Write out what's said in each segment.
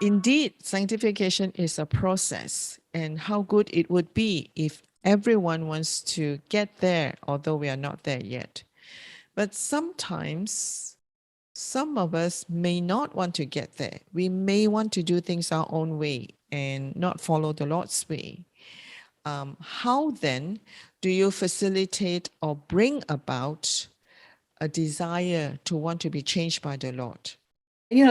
Indeed, sanctification is a process, and how good it would be if everyone wants to get there, although we are not there yet. But sometimes some of us may not want to get there. We may want to do things our own way and not follow the Lord's way. How then do you facilitate or bring about a desire to want to be changed by the Lord?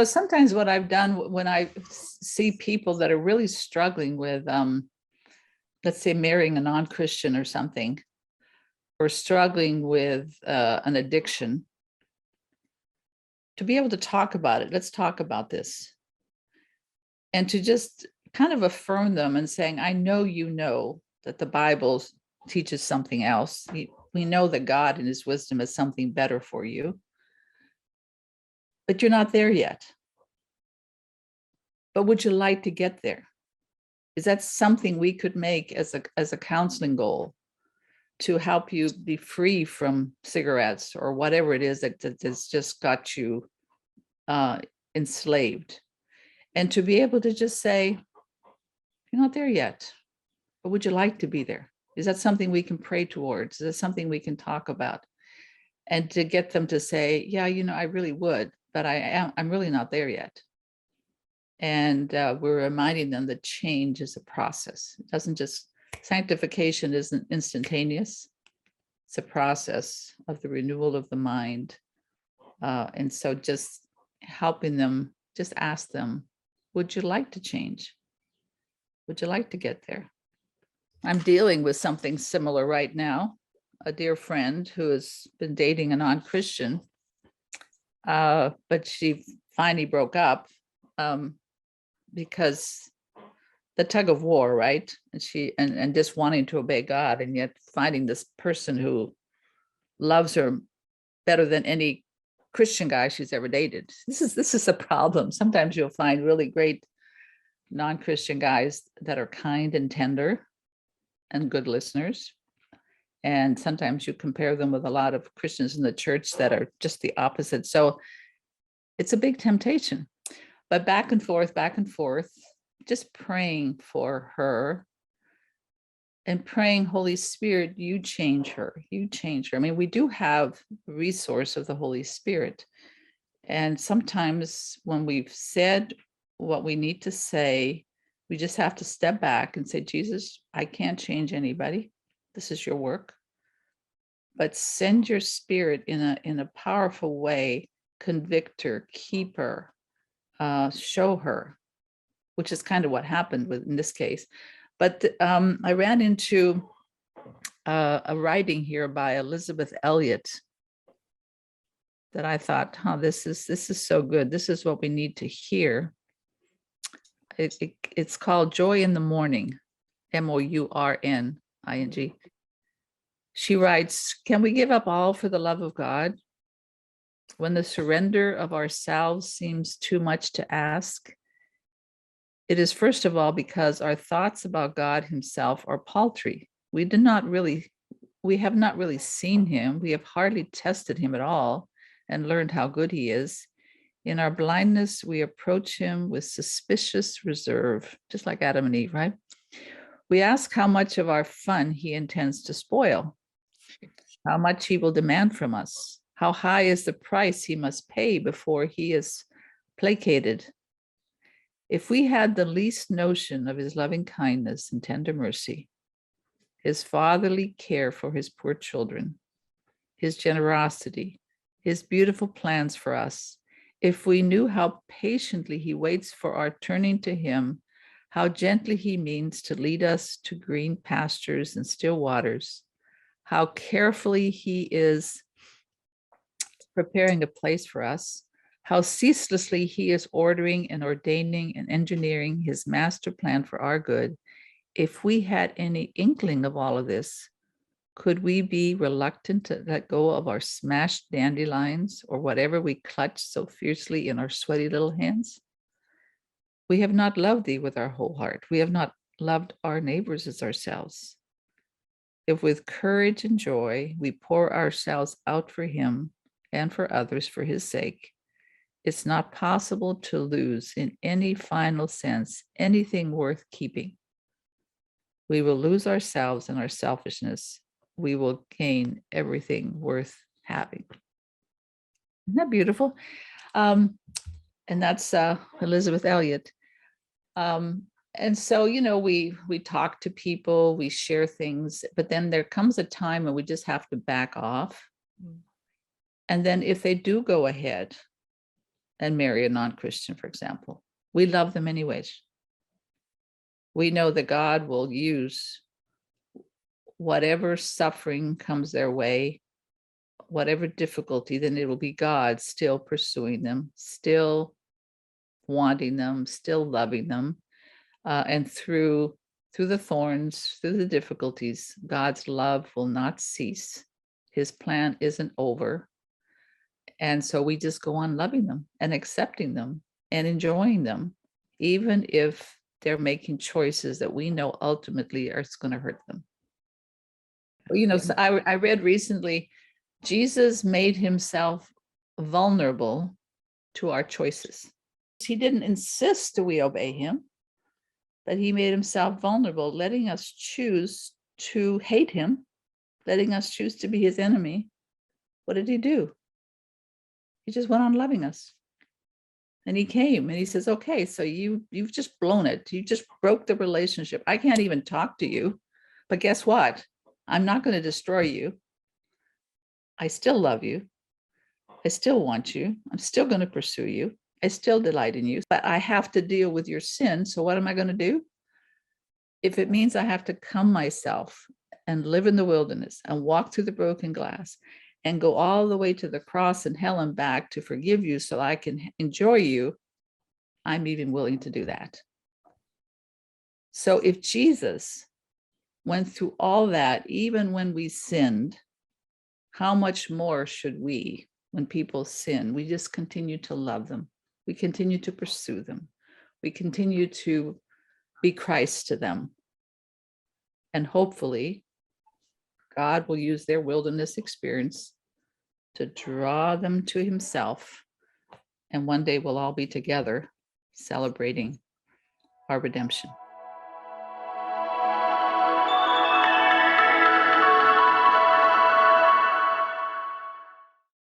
Sometimes what I've done when I see people that are really struggling with, let's say, marrying a non-Christian or something, or struggling with an addiction, to be able to talk about it. Let's talk about this. And to just kind of affirm them and saying, I know you know that the Bible teaches something else. We know that God in his wisdom is something better for you, but you're not there yet. But would you like to get there? Is that something we could make as a counseling goal to help you be free from cigarettes or whatever it is that's just got you enslaved? And to be able to just say, you're not there yet, but would you like to be there? Is that something we can pray towards? Is that something we can talk about? And to get them to say, yeah, I really would, but I'm really not there yet. And we're reminding them that change is a process. It doesn't just, sanctification isn't instantaneous. It's a process of the renewal of the mind. And so just helping them, just ask them, would you like to change? Would you like to get there? I'm dealing with something similar right now. A dear friend who has been dating a non-Christian, but she finally broke up because the tug of war, right? And just wanting to obey God, and yet finding this person who loves her better than any Christian guy she's ever dated. This is a problem. Sometimes you'll find really great non-Christian guys that are kind and tender and good listeners. And sometimes you compare them with a lot of Christians in the church that are just the opposite. So it's a big temptation. But back and forth, just praying for her and praying, Holy Spirit, you change her. I mean, we do have the resource of the Holy Spirit. And sometimes when we've said what we need to say, we just have to step back and say, Jesus, I can't change anybody. This is your work. But send your spirit in a powerful way, convict her, keep her, show her, which is kind of what happened in this case. But I ran into a writing here by Elizabeth Elliot that I thought, this is so good. This is what we need to hear. It's called Joy in the Morning, Mourning. She writes, can we give up all for the love of God? When the surrender of ourselves seems too much to ask, it is first of all because our thoughts about God himself are paltry. We have not really seen him. We have hardly tested him at all and learned how good he is. In our blindness, we approach him with suspicious reserve, just like Adam and Eve, right? We ask how much of our fun he intends to spoil, how much he will demand from us, how high is the price he must pay before he is placated. If we had the least notion of his loving kindness and tender mercy, his fatherly care for his poor children, his generosity, his beautiful plans for us, if we knew how patiently he waits for our turning to him, how gently he means to lead us to green pastures and still waters, how carefully he is preparing a place for us, how ceaselessly he is ordering and ordaining and engineering his master plan for our good. If we had any inkling of all of this, could we be reluctant to let go of our smashed dandelions or whatever we clutch so fiercely in our sweaty little hands? We have not loved thee with our whole heart. We have not loved our neighbors as ourselves. If with courage and joy we pour ourselves out for him and for others for his sake, It's not possible to lose in any final sense anything worth keeping. We will lose ourselves and our selfishness. We will gain everything worth having. Isn't that beautiful? And that's Elizabeth Elliot. And so, we talk to people, we share things, but then there comes a time when we just have to back off. And then if they do go ahead and marry a non-Christian, for example, we love them anyways. We know that God will use whatever suffering comes their way, whatever difficulty, then it will be God still pursuing them, still wanting them, still loving them. And through the thorns, through the difficulties, God's love will not cease. His plan isn't over. And so we just go on loving them and accepting them and enjoying them, even if they're making choices that we know ultimately are going to hurt them. So I read recently, Jesus made himself vulnerable to our choices. He didn't insist that we obey him, but he made himself vulnerable, letting us choose to hate him, letting us choose to be his enemy. What did he do? He just went on loving us. And he came and he says, okay, so you've just blown it. You just broke the relationship. I can't even talk to you, but guess what? I'm not going to destroy you. I still love you. I still want you. I'm still going to pursue you. I still delight in you, but I have to deal with your sin. So what am I going to do? If it means I have to come myself and live in the wilderness and walk through the broken glass and go all the way to the cross and hell and back to forgive you so I can enjoy you, I'm even willing to do that. So if Jesus went through all that, even when we sinned, how much more should we, when people sin, we just continue to love them. We continue to pursue them. We continue to be Christ to them. And hopefully, God will use their wilderness experience to draw them to himself. And one day we'll all be together celebrating our redemption.